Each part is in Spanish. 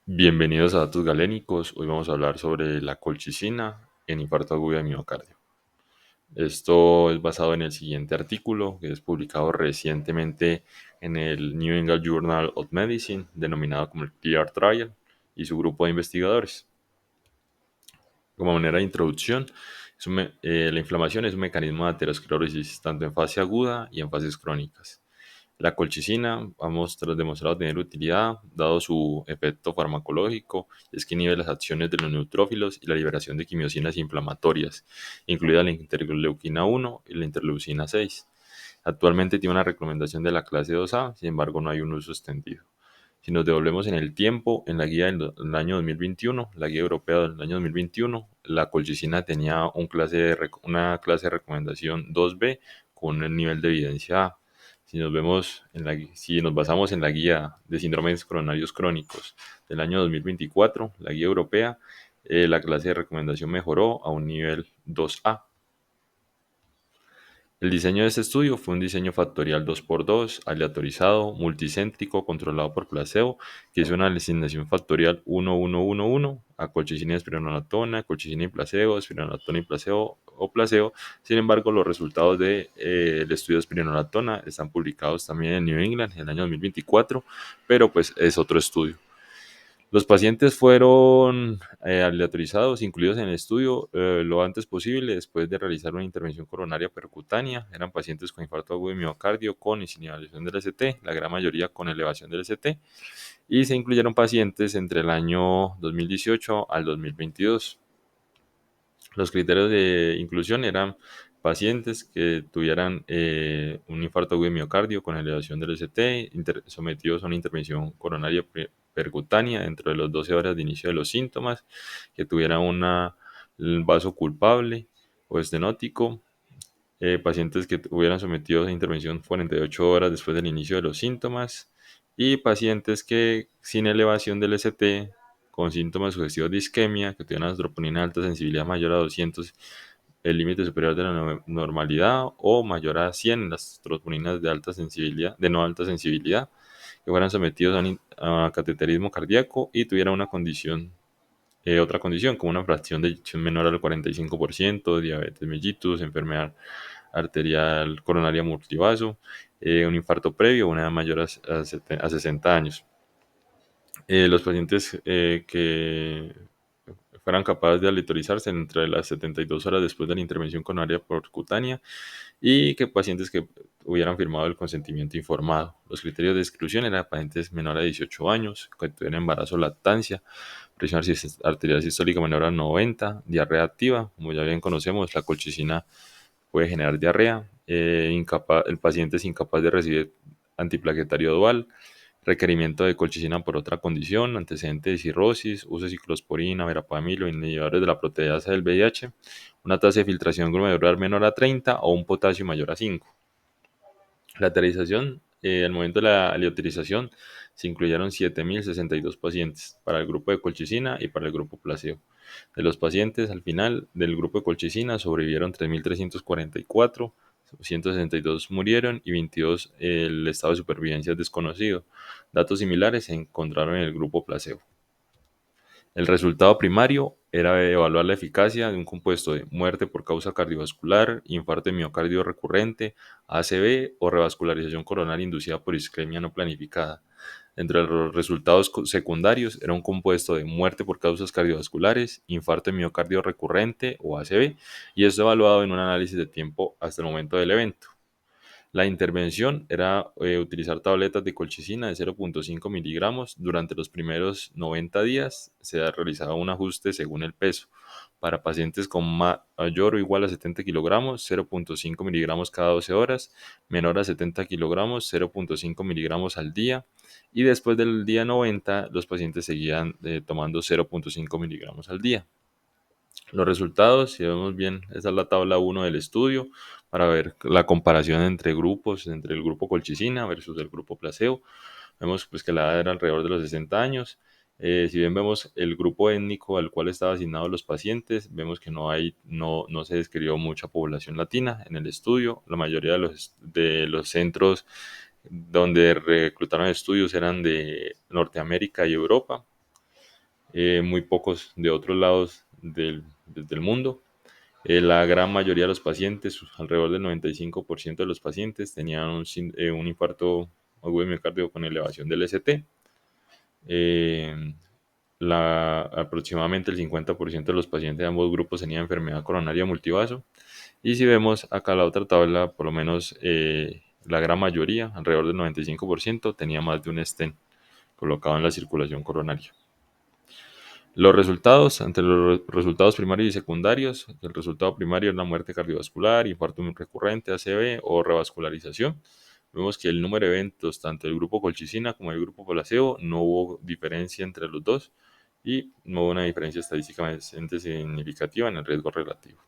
Bienvenidos a Datos Galénicos. Hoy vamos a hablar sobre la colchicina en infarto agudo de miocardio. Esto es basado en el siguiente artículo que es publicado recientemente en el New England Journal of Medicine, denominado como el CLEAR Trial, y su grupo de investigadores. Como manera de introducción, la inflamación es un mecanismo de aterosclerosis tanto en fase aguda y en fases crónicas. La colchicina ha demostrado tener utilidad, dado su efecto farmacológico, es que inhibe las acciones de los neutrófilos y la liberación de quimiosinas inflamatorias, incluida la interleuquina 1 y la interleucina 6. Actualmente tiene una recomendación de la clase 2A, sin embargo no hay un uso extendido. Si nos devolvemos en el tiempo, en la guía del año 2021, la guía europea del año 2021, la colchicina tenía una clase de recomendación 2B con un nivel de evidencia A. Si nos basamos en la guía de síndromes coronarios crónicos del año 2024, la guía europea, la clase de recomendación mejoró a un nivel 2A. El diseño de este estudio fue un diseño factorial 2x2, aleatorizado, multicéntrico, controlado por placebo, que hizo una asignación factorial 1-1-1-1 a colchicina y espironolactona, colchicina y placebo, espironolactona y placebo o placebo. Sin embargo, los resultados del estudio de espironolactona están publicados también en New England en el año 2024, pero pues es otro estudio. Los pacientes fueron aleatorizados, incluidos en el estudio lo antes posible después de realizar una intervención coronaria percutánea. Eran pacientes con infarto agudo de miocardio con y sin elevación del ST, la gran mayoría con elevación del ST, y se incluyeron pacientes entre el año 2018 al 2022. Los criterios de inclusión eran pacientes que tuvieran un infarto agudo de miocardio con elevación del ST, sometidos a una intervención coronaria percutánea dentro de las 12 horas de inicio de los síntomas, que tuvieran un vaso culpable o estenótico, pacientes que hubieran sometidos a intervención 48 horas después del inicio de los síntomas y pacientes que sin elevación del ST con síntomas sugestivos de isquemia, que tuvieran una troponina de alta sensibilidad mayor a 200, el límite superior de la normalidad, o mayor a 100 las troponinas de alta sensibilidad, de no alta sensibilidad, que fueran sometidos a cateterismo cardíaco y tuvieran otra condición como una fracción de eyección menor al 45%, diabetes mellitus, enfermedad arterial coronaria multivaso, un infarto previo, una edad mayor a 60 años. Los pacientes que fueran capaces de aleatorizarse entre las 72 horas después de la intervención coronaria percutánea y que pacientes que hubieran firmado el consentimiento informado. Los criterios de exclusión eran pacientes menores a 18 años, que tuvieran embarazo o lactancia, presión arterial sistólica menor a 90, diarrea activa, como ya bien conocemos, la colchicina puede generar diarrea, el paciente es incapaz de recibir antiplaquetario dual, requerimiento de colchicina por otra condición, antecedente de cirrosis, uso de ciclosporina, verapamil, inhibidores de la proteasa del VIH, una tasa de filtración glomerular menor a 30 o un potasio mayor a 5. La aterrización, al momento de la aleatorización, se incluyeron 7.062 pacientes para el grupo de colchicina y para el grupo placebo. De los pacientes, al final del grupo de colchicina sobrevivieron 3.344, 162 murieron y 22 el estado de supervivencia es desconocido. Datos similares se encontraron en el grupo placebo. El resultado primario era evaluar la eficacia de un compuesto de muerte por causa cardiovascular, infarto de miocardio recurrente, ACV o revascularización coronaria inducida por isquemia no planificada. Entre los resultados secundarios era un compuesto de muerte por causas cardiovasculares, infarto de miocardio recurrente o ACV, y esto evaluado en un análisis de tiempo hasta el momento del evento. La intervención era utilizar tabletas de colchicina de 0.5 miligramos. Durante los primeros 90 días se ha realizado un ajuste según el peso. Para pacientes con mayor o igual a 70 kilogramos, 0.5 miligramos cada 12 horas, menor a 70 kilogramos, 0.5 miligramos al día. Y después del día 90, los pacientes seguían tomando 0.5 miligramos al día. Los resultados, si vemos bien, esa es la tabla 1 del estudio para ver la comparación entre grupos, entre el grupo colchicina versus el grupo placebo. Vemos pues que la edad era alrededor de los 60 años. Si bien vemos el grupo étnico al cual estaban asignados los pacientes, vemos que no se describió mucha población latina en el estudio. La mayoría de los centros donde reclutaron estudios eran de Norteamérica y Europa. muy pocos de otros lados del mundo. La gran mayoría de los pacientes, alrededor del 95% de los pacientes, tenían un infarto agudo de miocardio con elevación del ST. Eh, Aproximadamente el 50% de los pacientes de ambos grupos tenían enfermedad coronaria multivaso. Y si vemos acá la otra tabla, por lo menos la gran mayoría, alrededor del 95%, tenía más de un stent colocado en la circulación coronaria. Los resultados, ante los resultados primarios y secundarios, el resultado primario es la muerte cardiovascular, infarto recurrente, ACV o revascularización. Vemos que el número de eventos, tanto del grupo colchicina como del grupo placebo, no hubo diferencia entre los dos y no hubo una diferencia estadísticamente significativa en el riesgo relativo.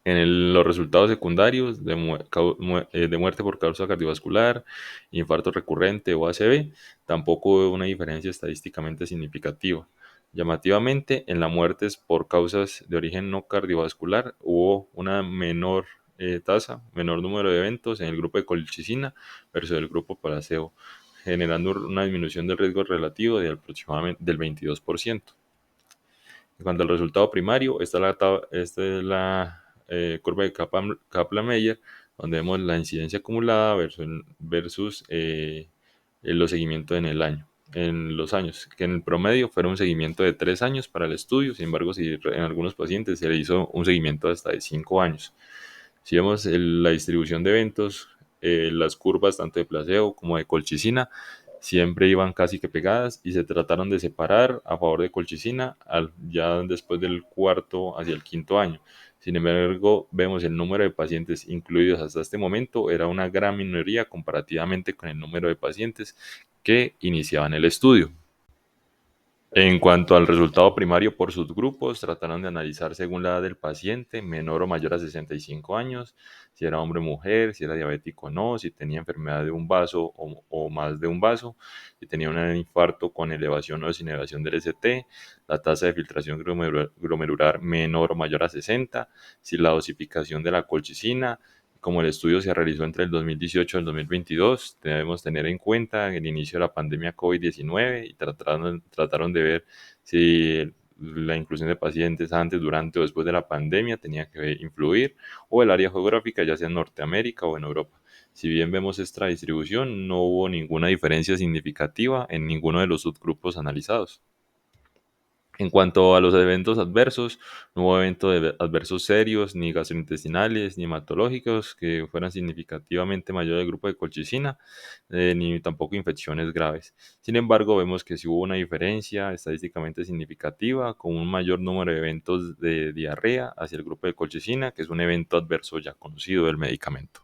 Los resultados secundarios de muerte por causa cardiovascular, infarto recurrente o ACV, tampoco hubo una diferencia estadísticamente significativa. Llamativamente, en las muertes por causas de origen no cardiovascular hubo una menor menor número de eventos en el grupo de colchicina versus el grupo placebo, generando una disminución del riesgo relativo de aproximadamente del 22%. En cuanto al resultado primario, esta es la curva de Kaplan-Meier, donde vemos la incidencia acumulada versus los seguimientos en los años, que en el promedio fueron un seguimiento de 3 años para el estudio. Sin embargo, si en algunos pacientes se le hizo un seguimiento hasta de 5 años. Si vemos la distribución de eventos, las curvas tanto de placebo como de colchicina siempre iban casi que pegadas y se trataron de separar a favor de colchicina ya después del cuarto hacia el quinto año. Sin embargo, vemos el número de pacientes incluidos hasta este momento era una gran minoría comparativamente con el número de pacientes que iniciaban el estudio. En cuanto al resultado primario por subgrupos, trataron de analizar según la edad del paciente, menor o mayor a 65 años, si era hombre o mujer, si era diabético o no, si tenía enfermedad de un vaso o más de un vaso, si tenía un infarto con elevación o desinhibición del ST, la tasa de filtración glomerular menor o mayor a 60, si la dosificación de la colchicina. Como el estudio se realizó entre el 2018 y el 2022, debemos tener en cuenta el inicio de la pandemia COVID-19 y trataron de ver si la inclusión de pacientes antes, durante o después de la pandemia tenía que influir, o el área geográfica, ya sea en Norteamérica o en Europa. Si bien vemos esta distribución, no hubo ninguna diferencia significativa en ninguno de los subgrupos analizados. En cuanto a los eventos adversos, no hubo eventos adversos serios, ni gastrointestinales, ni hematológicos, que fueran significativamente mayores del grupo de colchicina, ni tampoco infecciones graves. Sin embargo, vemos que sí hubo una diferencia estadísticamente significativa, con un mayor número de eventos de diarrea hacia el grupo de colchicina, que es un evento adverso ya conocido del medicamento.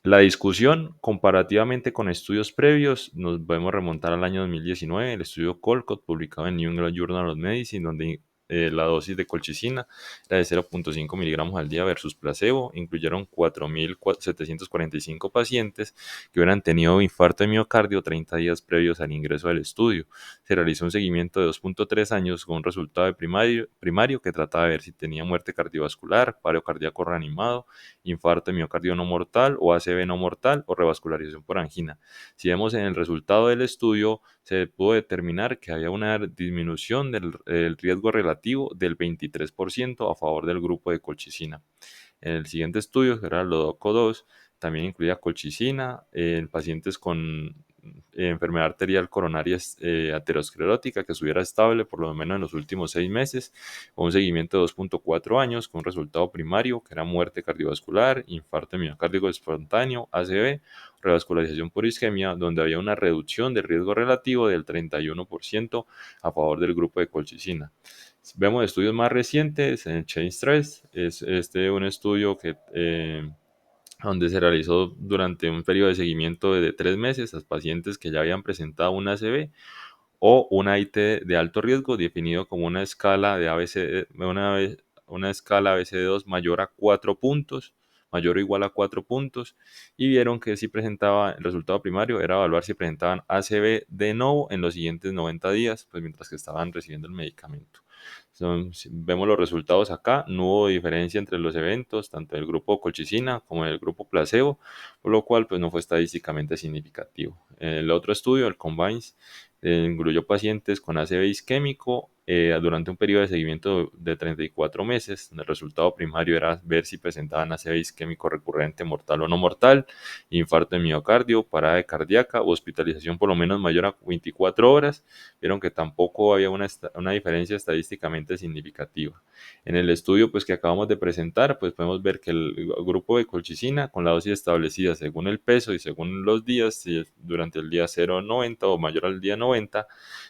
La discusión, comparativamente con estudios previos, nos podemos remontar al año 2019, el estudio Colcott, publicado en New England Journal of Medicine, donde la dosis de colchicina era de 0.5 miligramos al día versus placebo. Incluyeron 4.745 pacientes que hubieran tenido infarto de miocardio 30 días previos al ingreso al estudio. Se realizó un seguimiento de 2.3 años con un resultado de primario que trataba de ver si tenía muerte cardiovascular, paro cardíaco reanimado, infarto de miocardio no mortal o ACV no mortal o revascularización por angina. Si vemos en el resultado del estudio, se pudo determinar que había una disminución del riesgo relativo del 23% a favor del grupo de colchicina. En el siguiente estudio, que era el LODOCO-2, también incluía colchicina en pacientes con enfermedad arterial coronaria aterosclerótica que estuviera estable por lo menos en los últimos 6 meses, o un seguimiento de 2.4 años con un resultado primario que era muerte cardiovascular, infarto miocárdico espontáneo, ACV, revascularización por isquemia, donde había una reducción del riesgo relativo del 31% a favor del grupo de colchicina. Vemos estudios más recientes en Change Stress, es un estudio donde se realizó durante un periodo de seguimiento de 3 meses a pacientes que ya habían presentado una ACV o una IT de alto riesgo definido como una escala de ABC, una escala ABCD2 mayor a 4 puntos, mayor o igual a 4 puntos, y vieron que si presentaba, el resultado primario era evaluar si presentaban ACV de nuevo en los siguientes 90 días, pues mientras que estaban recibiendo el medicamento. Si vemos los resultados acá, no hubo diferencia entre los eventos, tanto del grupo colchicina como del grupo placebo, por lo cual pues no fue estadísticamente significativo. El otro estudio, el Combines, incluyó pacientes con ACV isquémico durante un periodo de seguimiento de 34 meses. El resultado primario era ver si presentaban ACV isquémico recurrente, mortal o no mortal, infarto de miocardio, parada cardíaca, hospitalización por lo menos mayor a 24 horas. Vieron que tampoco había una diferencia estadísticamente significativa. En el estudio pues, que acabamos de presentar, pues podemos ver que el grupo de colchicina con la dosis establecida según el peso y según los días, si durante el día 0,90 o mayor al día 90,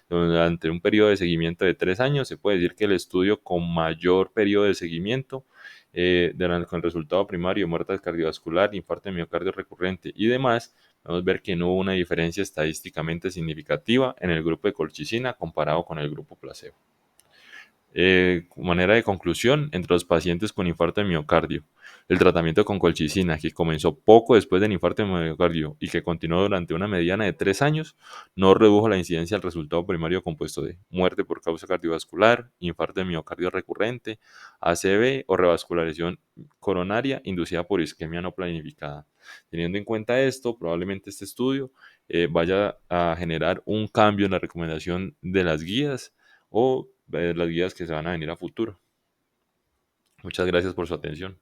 durante un periodo de seguimiento de 3 años, se puede decir que el estudio con mayor periodo de seguimiento, con el resultado primario, muerte cardiovascular, infarto de miocardio recurrente y demás, podemos ver que no hubo una diferencia estadísticamente significativa en el grupo de colchicina comparado con el grupo placebo. Manera de conclusión, entre los pacientes con infarto de miocardio, el tratamiento con colchicina, que comenzó poco después del infarto de miocardio y que continuó durante una mediana de 3 años, no redujo la incidencia del resultado primario compuesto de muerte por causa cardiovascular, infarto de miocardio recurrente, ACV o revascularización coronaria inducida por isquemia no planificada. Teniendo en cuenta esto, probablemente este estudio vaya a generar un cambio en la recomendación de las guías o las guías que se van a venir a futuro. Muchas gracias por su atención.